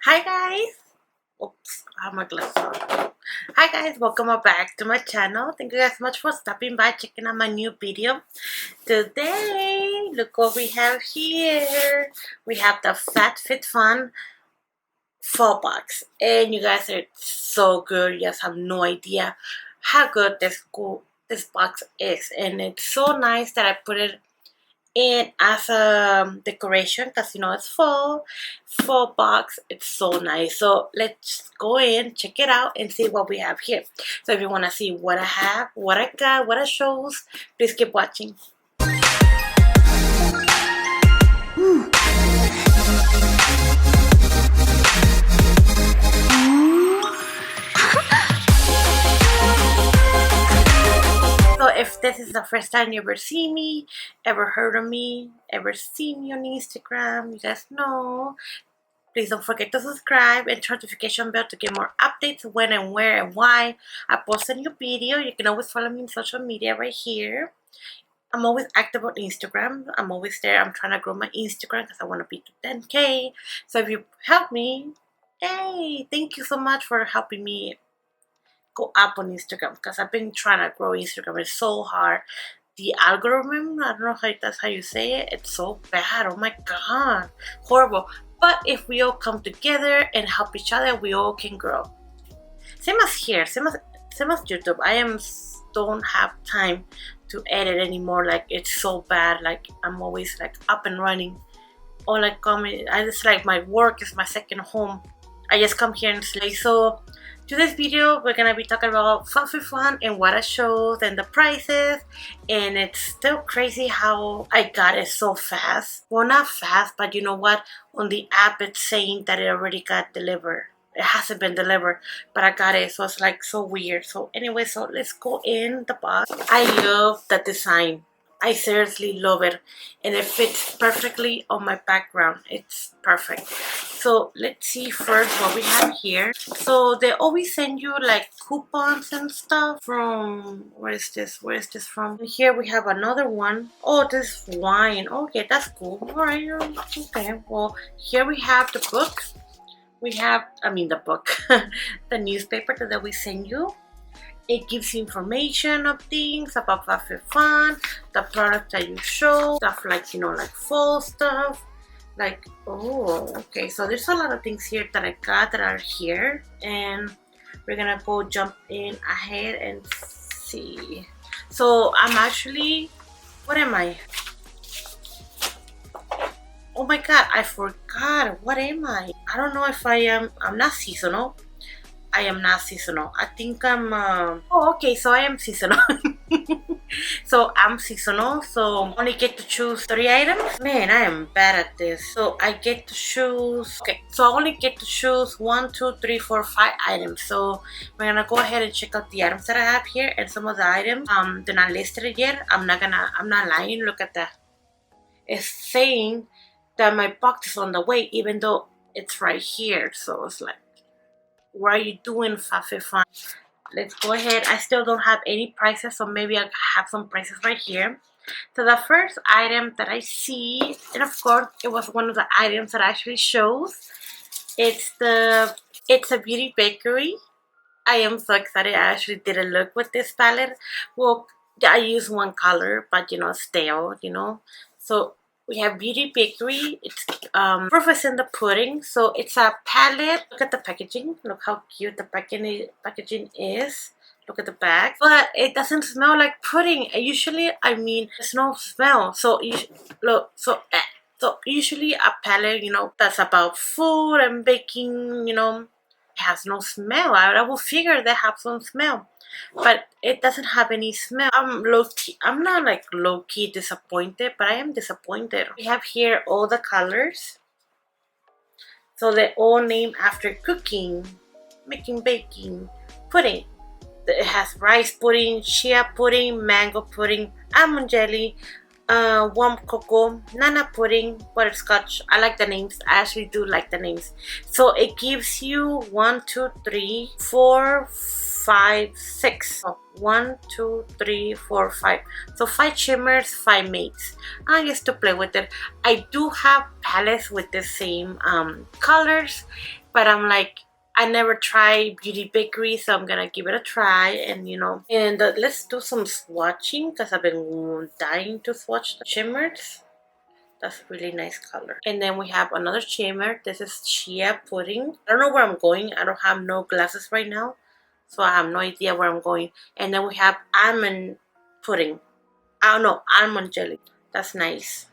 Hi guys! Oops, I have my gloves on. Hi guys, welcome back to my channel. Thank you guys so much for stopping by, checking out my new video. Today, look what we have here. We have the Fabfitfun fall box. And you guys are so good. You guys have no idea how good this box is. And it's so nice that I put it in as a decoration because it's fall box. It's so nice. So let's go in, check it out, and see what we have here. So if you want to see what I have, what I got, what I shows, please keep watching. So if this is the first time you ever see me, ever heard of me, ever seen me on Instagram, you guys know, please don't forget to subscribe and turn notification bell to get more updates when and where and why I post a new video. You can always follow me on social media right here. I'm always active on Instagram. I'm always there. I'm trying to grow my Instagram because I want to be to 10K. So if you help me, hey, thank you so much for helping me go up on Instagram because I've been trying to grow Instagram. It's so hard. The algorithm, I don't know how that's how you say it. It's so bad. Oh my god, horrible. But if we all come together and help each other, we all can grow. Same as here, same as YouTube. Don't have time to edit anymore. Like it's so bad. Like I'm always like up and running. All I come in, I just like my work is my second home. I just come here and slay. So today's video we're gonna be talking about Fabfitfun and what I showed and the prices, and it's still crazy how I got it so fast. Well, not fast, but you know what, on the app it's saying that it already got delivered. It hasn't been delivered, but I got it, so it's like so weird. So anyway, so let's go in the box. I love the design. I seriously love it, and it fits perfectly on my background. It's perfect. So let's see first what we have here. So they always send you like coupons and stuff from, where is this from? And here we have another one. Oh, this wine. Okay, that's cool. All right, okay. Well, here we have the book. We have, the book, the newspaper that we send you. It gives you information of things about Fabfitfun, the product that you show, stuff like, like fall stuff. Like, oh, okay. So there's a lot of things here that I got that are here. And we're gonna go jump in ahead and see. So I'm actually, what am I? Oh my god, I forgot. What am I? I don't know if I'm not seasonal. I am not seasonal. I think I'm, oh, okay, so I am seasonal. So I'm seasonal, so I only get to choose 3 items. Man, I am bad at this. So I get to choose, okay, so I only get to choose 1, 2, 3, 4, 5 items. So we're gonna go ahead and check out the items that I have here, and some of the items, they're not listed yet. I'm not lying. Look at that. It's saying that my box is on the way, even though it's right here. So it's like, what are you doing, Fabfitfun? Let's go ahead. I still don't have any prices, so maybe I have some prices right here. So the first item that I see, and of course it was one of the items that actually shows, it's a beauty bakery. I am so excited. I actually did a look with this palette. Well, I use one color, but stale, So we have Beauty Bakery. It's proof is in the pudding. So it's a palette. Look at the packaging. Look how cute the packaging is. Look at the back. But it doesn't smell like pudding. Usually, there's no smell. So usually a palette, that's about food and baking, has no smell. I will figure they have some smell, but it doesn't have any smell. I'm not like low-key disappointed, but I am disappointed. We have here all the colors. So they're all named after cooking, making, baking, pudding. It has rice pudding, chia pudding, mango pudding, almond jelly, warm cocoa, nana pudding, butterscotch. I like the names. I actually do like the names. So it gives you 1, 2, 3, 4, 5, 6. Oh, 1, 2, 3, 4, 5. So 5 shimmers, 5 mates. I used to play with it. I do have palettes with the same colors, but I'm like, I never tried Beauty Bakery, so I'm gonna give it a try. And you know, and let's do some swatching because I've been dying to swatch the shimmers. That's really nice color. And then we have another shimmer. This is Chia Pudding. I don't know where I'm going. I don't have no glasses right now, so I have no idea where I'm going. And then we have Almond Pudding. Oh no, Almond Jelly. That's nice.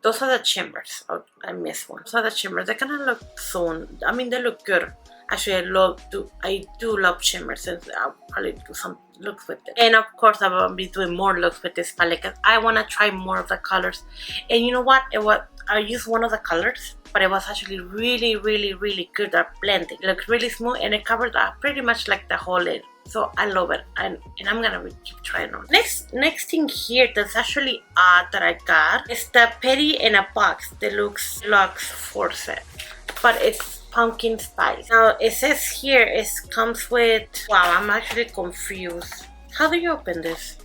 Those are the shimmers. Oh, I missed one. Those are the shimmers. They kind of look so. I mean, they look good. Actually, I do love shimmers, and I'll probably do some looks with it. And of course, I will be doing more looks with this palette because I want to try more of the colors. And you know what? I used one of the colors, but it was actually really, really, really good at blending. It looks really smooth, and it covered up pretty much like the whole lid. So I love it, and I'm gonna keep trying on. Next thing here that's actually odd that I got is the Petty in a Box Deluxe 4 set, but it's pumpkin spice. Now it says here it comes with, wow, I'm actually confused. How do you open this?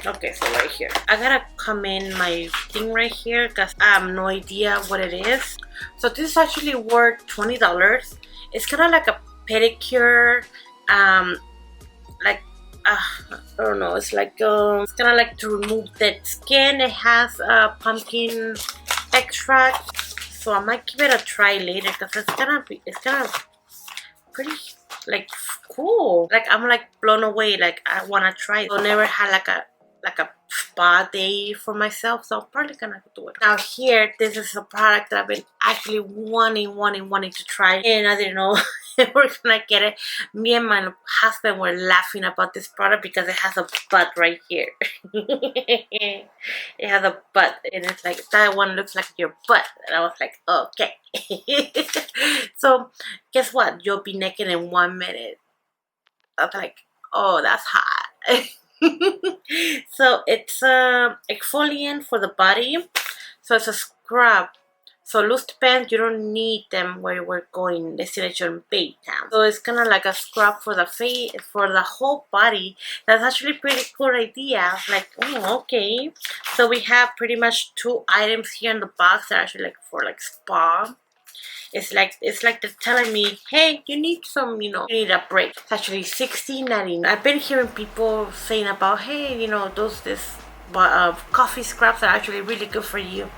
Okay, so right here. I gotta come in my thing right here because I have no idea what it is. So this is actually worth $20. It's kind of like a pedicure, like I don't know, it's like it's kind of like to remove dead skin. It has pumpkin extract, so I might give it a try later because it's kind of pretty like cool. Like I'm like blown away. Like I want to try it. So never had like a spa day for myself, so I'm probably gonna do it. Now here, this is a product that I've been actually wanting to try, and I didn't know we're gonna get it. Me and my husband were laughing about this product because it has a butt right here. It has a butt, and it's like, that one looks like your butt, and I was like, okay. So guess what? You'll be naked in 1 minute. I was like, oh, that's hot. So it's a exfoliant for the body, so it's a scrub. So loose pants, you don't need them where we're going destination Bay Town. So it's kind of like a scrub for the face, for the whole body. That's actually a pretty cool idea. Like, oh, okay. So we have pretty much 2 items here in the box that are actually like for like spa. It's like they're telling me, hey, you need some, you need a break. It's actually $16.99. I've been hearing people saying about, hey, this coffee scrubs are actually really good for you.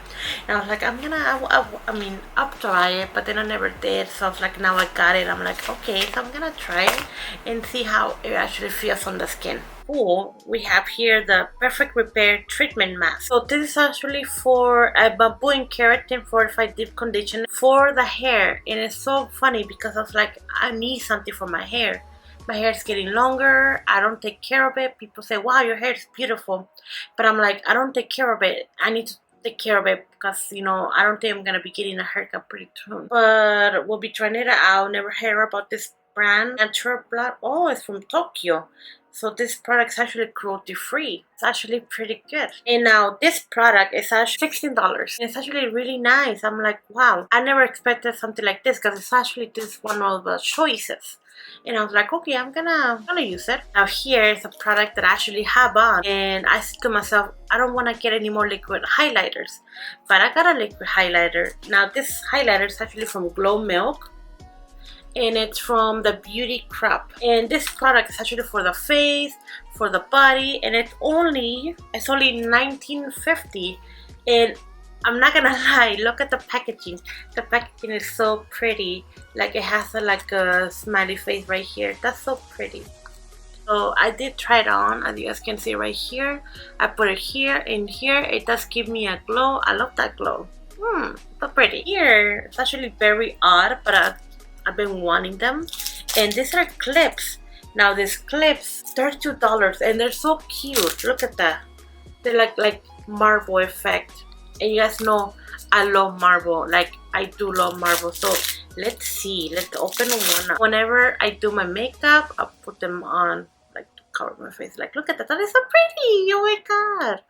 And I was like, I'll try it, but then I never did. So I was like, now I got it. I'm like, okay, so I'm gonna try it and see how it actually feels on the skin. Cool. We have here the Perfect Repair Treatment Mask. So this is actually for a bamboo and keratin fortified deep conditioner for the hair. And it's so funny because I was like, I need something for my hair. My hair is getting longer. I don't take care of it. People say, wow, your hair is beautiful. But I'm like, I don't take care of it. I need to take care of it because, I don't think I'm going to be getting a haircut pretty soon. But we'll be trying it out. Never heard about this brand. Natural Blood. Oh, it's from Tokyo. So this product is actually cruelty free. It's actually pretty good. And now this product is actually $16. It's actually really nice. I'm like, wow. I never expected something like this because it's actually this one of the choices. And I was like, okay, I'm gonna use it. Now here is a product that I actually have on. And I said to myself, I don't want to get any more liquid highlighters. But I got a liquid highlighter. Now this highlighter is actually from Glow Milk. And it's from the Beauty Crop. And this product is actually for the face, for the body. And it's only $19.50. And I'm not gonna lie, look at the packaging. The packaging is so pretty. Like it has a smiley face right here. That's so pretty. So I did try it on, as you guys can see right here. I put it here and here. It does give me a glow. I love that glow. So pretty. Here, it's actually very odd, but I've been wanting them. And these are clips. Now these clips, $32, and they're so cute. Look at that. They're like marble effect. And you guys know I love marble. Like, I do love marble. So let's see. Let's open one up. Whenever I do my makeup, I put them on, like, to cover my face. Like, look at that. That is so pretty. Oh my god.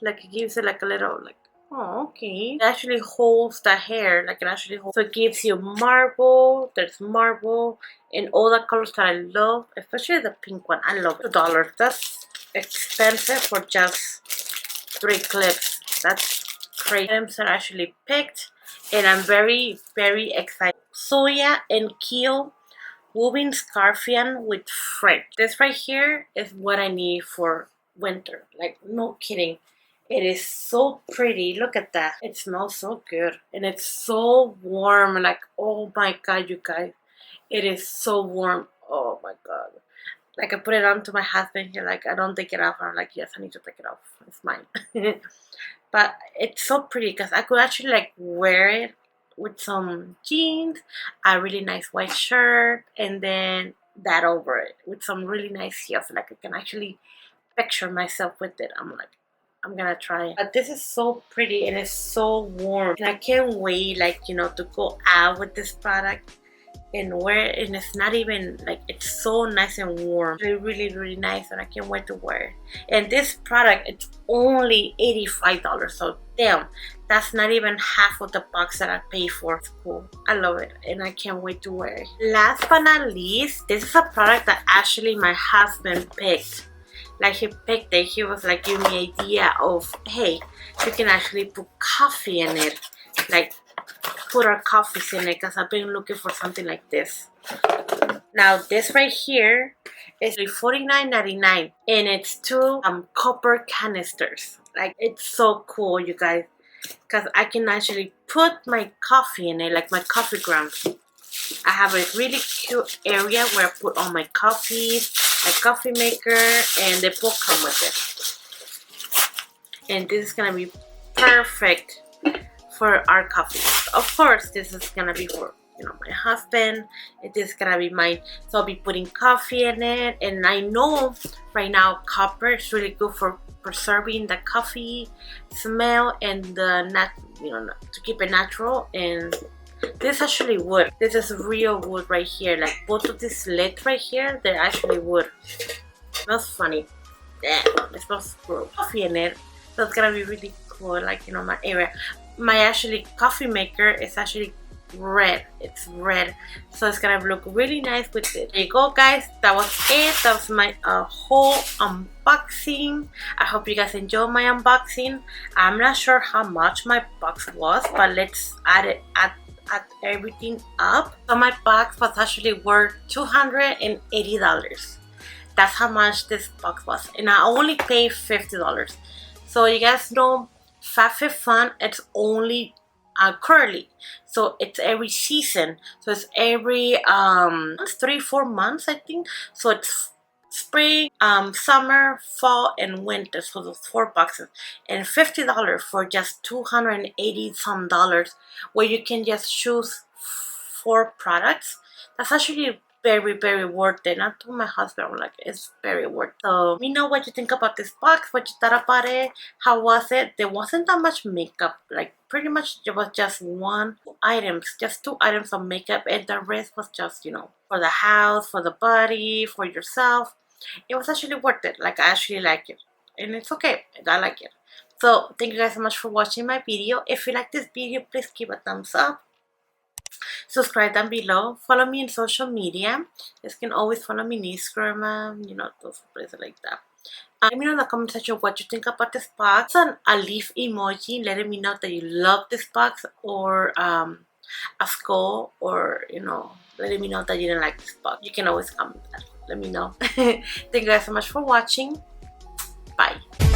Like, it gives it like a little, like, Oh, okay. It actually holds the hair, like it actually holds. So it gives you marble, there's marble, and all the colors that I love, especially the pink one. I love it. $2. That's expensive for just 3 clips. That's great. Items are actually picked, and I'm very, very excited. Soya and Keel woven scarfian with fringe. This right here is what I need for winter. Like, no kidding. It is so pretty. Look at that. It smells so good. And it's so warm. Like, oh my god, you guys. It is so warm. Oh my god. Like, I put it on to my husband. He's like, I don't take it off. I'm like, yes, I need to take it off. It's mine. But it's so pretty because I could actually like wear it with some jeans, a really nice white shirt, and then that over it with some really nice heels. Like I can actually picture myself with it. I'm like, I'm gonna try it. But this is so pretty and it's so warm. And I can't wait, like, you know, to go out with this product and wear it. And it's not even like, it's so nice and warm. Really, really, really nice, and I can't wait to wear it. And this product, it's only $85. So damn, that's not even half of the box that I paid for. It's cool. I love it and I can't wait to wear it. Last but not least, this is a product that actually my husband picked. Like, he picked it. He was like, give me idea of, hey, you can actually put coffee in it. Like, put our coffees in it, because I've been looking for something like this. Now this right here is $49.99, and it's 2 copper canisters. Like, it's so cool, you guys, because I can actually put my coffee in it, like my coffee grounds. I have a really cute area where I put all my coffees, my coffee maker, and they both come with it. And this is gonna be perfect for our coffee. Of course, this is gonna be for, you know, my husband. It is gonna be mine. So I'll be putting coffee in it, and I know right now copper is really good for preserving the coffee smell and the to keep it natural. And this is actually wood. This is real wood right here. Like, both of these lids right here, they're actually wood. It smells funny. Yeah, it smells good. Coffee in it. So it's gonna be really cool. Like, you know, my area. My actually coffee maker is actually red. It's red, so it's gonna look really nice with it. There you go, guys. That was it. That was my whole unboxing. I hope you guys enjoyed my unboxing. I'm not sure how much my box was, but let's add everything up. So my box was actually worth $280. That's how much this box was, and I only paid $50. So you guys know, Fabfitfun, it's only curly, so it's every season. So it's every 3-4 months, I think. So it's spring, summer, fall, and winter. So those 4 boxes, and $50 for just $280 some, where you can just choose 4 products. That's actually very, very worth it. And I told my husband, I'm like, it's very worth it. So let me know what you think about this box, what you thought about it, how was it. There wasn't that much makeup. Like, pretty much there was just 2 items of makeup, and the rest was just, you know, for the house, for the body, for yourself. It was actually worth it. Like, I actually like it, and it's okay. I like it. So thank you guys so much for watching my video. If you like this video, please give a thumbs up. Subscribe down below. Follow me in social media. You can always follow me on Instagram, you know, those places like that. Let me know in the comment section what you think about this box, and a leaf emoji letting me know that you love this box, or a skull, or, you know, letting me know that you didn't like this box. You can always comment that. Let me know. Thank you guys so much for watching. Bye.